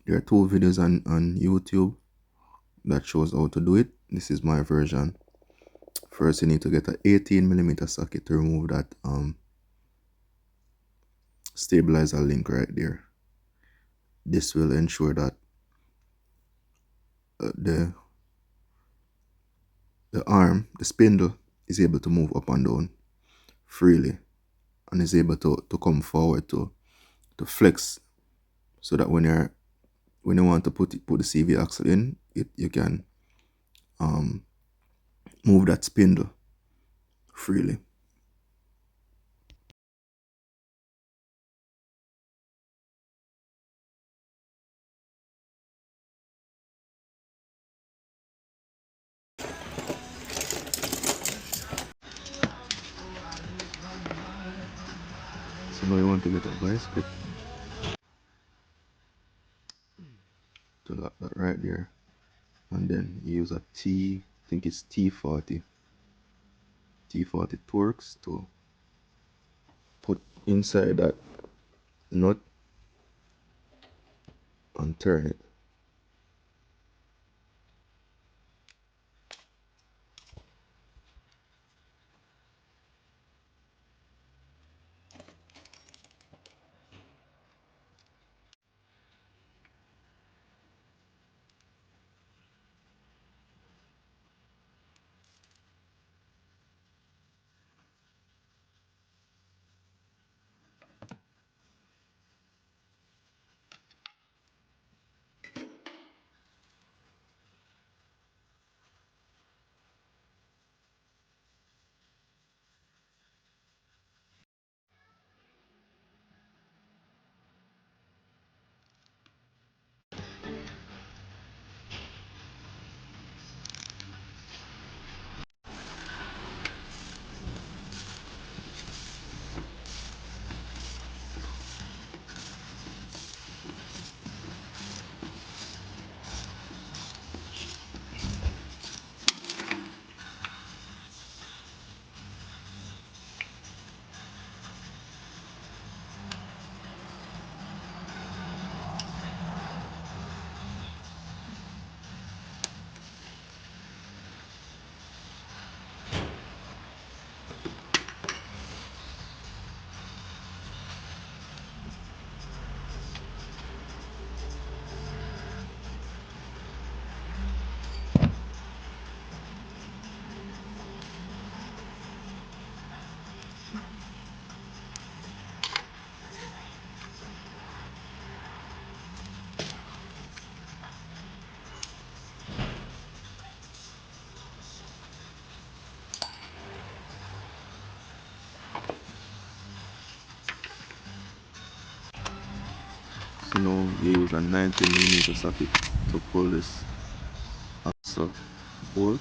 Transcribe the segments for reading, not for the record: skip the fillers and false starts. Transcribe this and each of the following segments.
There are two videos on YouTube that shows how to do it. This is my version. First, you need to get an 18mm socket to remove that stabilizer link right there. This will ensure that the arm, the spindle, is able to move up and down freely and is able to come forward to flex, so that when you want to put the CV axle in, you can um, move that spindle freely. So now you want to get a vice grip to lock that right there, and then you use a I think it's T40 Torx to put inside that nut and turn it. So now you use a 19mm socket to pull this axle bolt.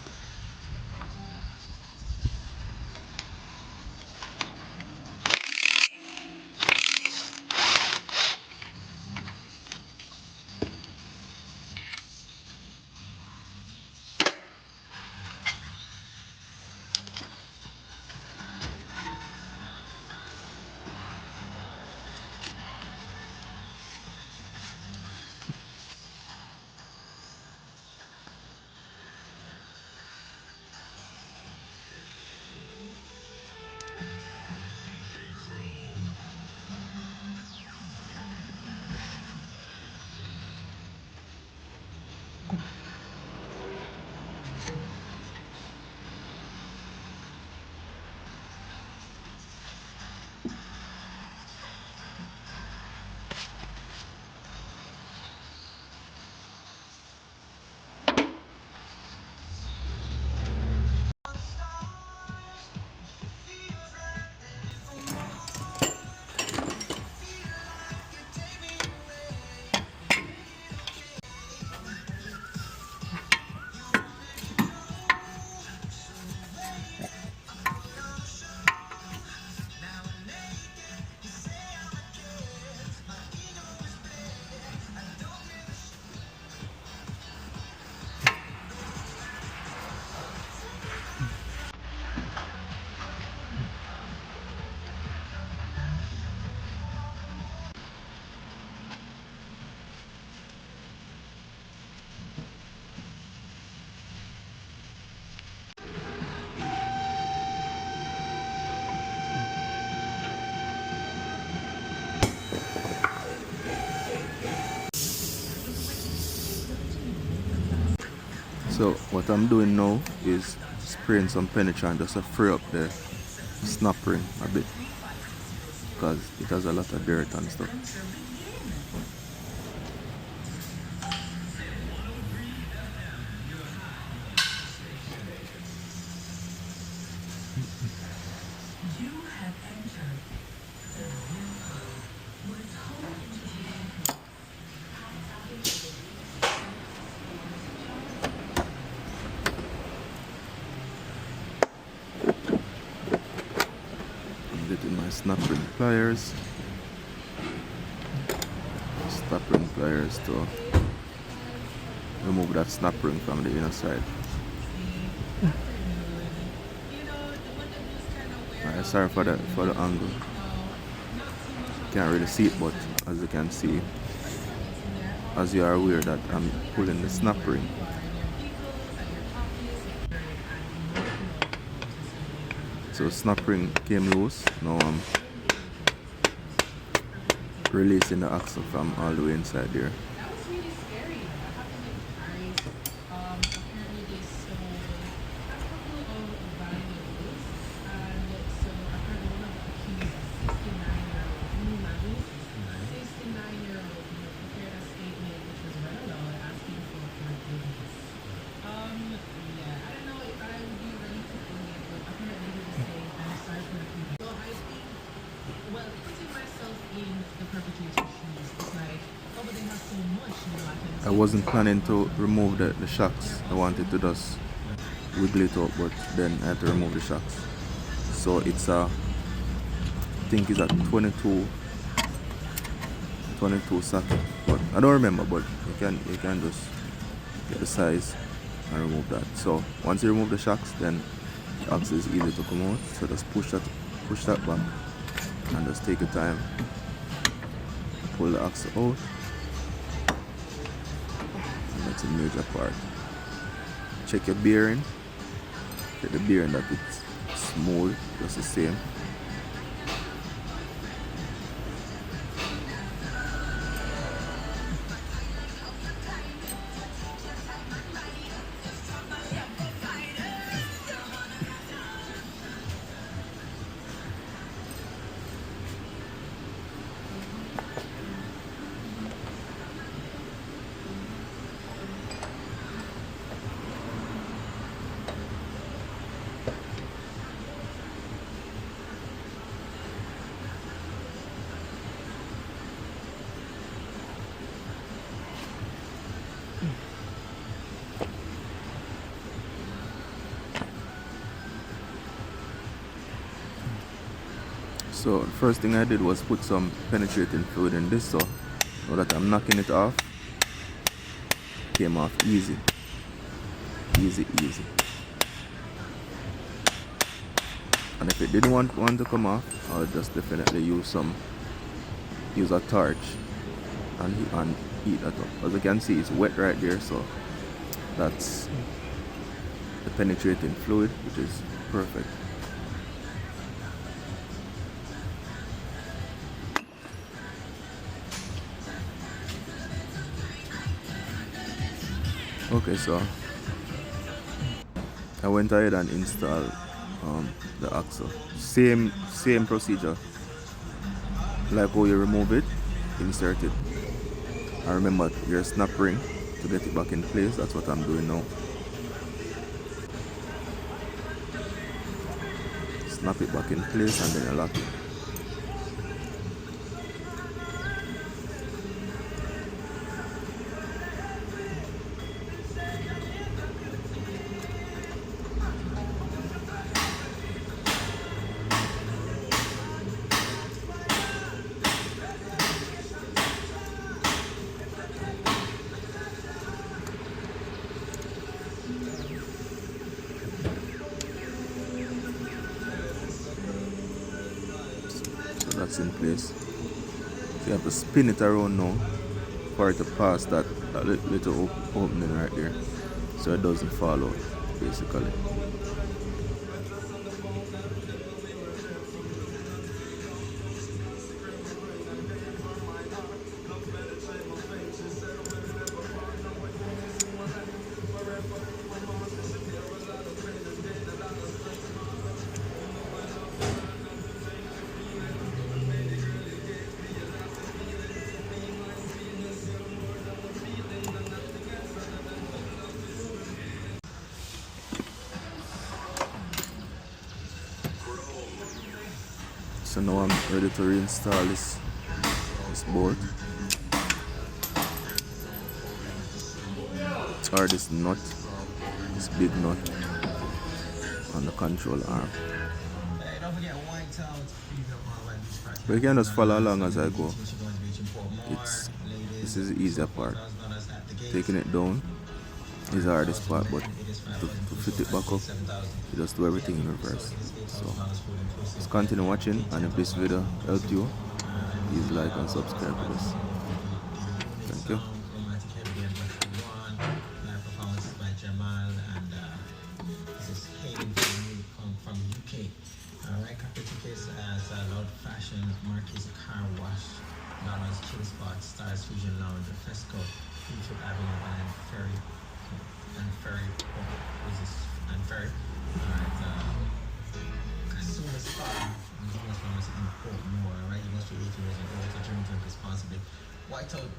So what I'm doing now is spraying some penetrant just to free up the snap ring a bit, because it has a lot of dirt and stuff. I'm getting my snap ring pliers. Snap ring pliers to remove that snap ring from the inner side. Alright, sorry for the angle. Can't really see it, but as you can see, as you are aware that I'm pulling the snap ring. So snap ring came loose. Now I'm releasing the axle from all the way inside there. I wasn't planning to remove the shocks. I wanted to just wiggle it up, but then I had to remove the shocks. So it's I think it's a 22 socket, but I don't remember, but you can just get the size and remove that. So once you remove the shocks, then the axle is easy to come out. So just push that back and just take your time, pull the axle out. That's a major part. Check your bearing. Check the bearing that it's smooth, just the same. So the first thing I did was put some penetrating fluid in this, so now that I'm knocking it off, came off easy. And if it didn't want to come off, I would just definitely use a torch and heat that up. As you can see, it's wet right there, so that's the penetrating fluid, which is perfect. Okay, so I went ahead and installed the axle. Same procedure. Like how you remove it, insert it. And remember your snap ring to get it back in place. That's what I'm doing now. Snap it back in place and then you lock it. That's in place. So you have to spin it around now for it to pass that little opening right there, so it doesn't fall out, basically. So now I'm ready to reinstall this bolt, or this nut, this big nut on the control arm. But you can just follow along as I go. This is the easier part. Taking it down is the hardest part, but to fit it back up, you just do everything in reverse. So just continue watching, and if this video helped you, please like and subscribe to this. Thank you. From UK. Alright, Capitica's as a Lord Fashion, Marquis Car Wash, Lawrence Chill Spot, Stars Fusion Lounge, Fesco, Future Avenue, and Ferry. Alright, consumer spa, and as long as import more, alright, you must be 18 years old to drink responsibly. Whiteout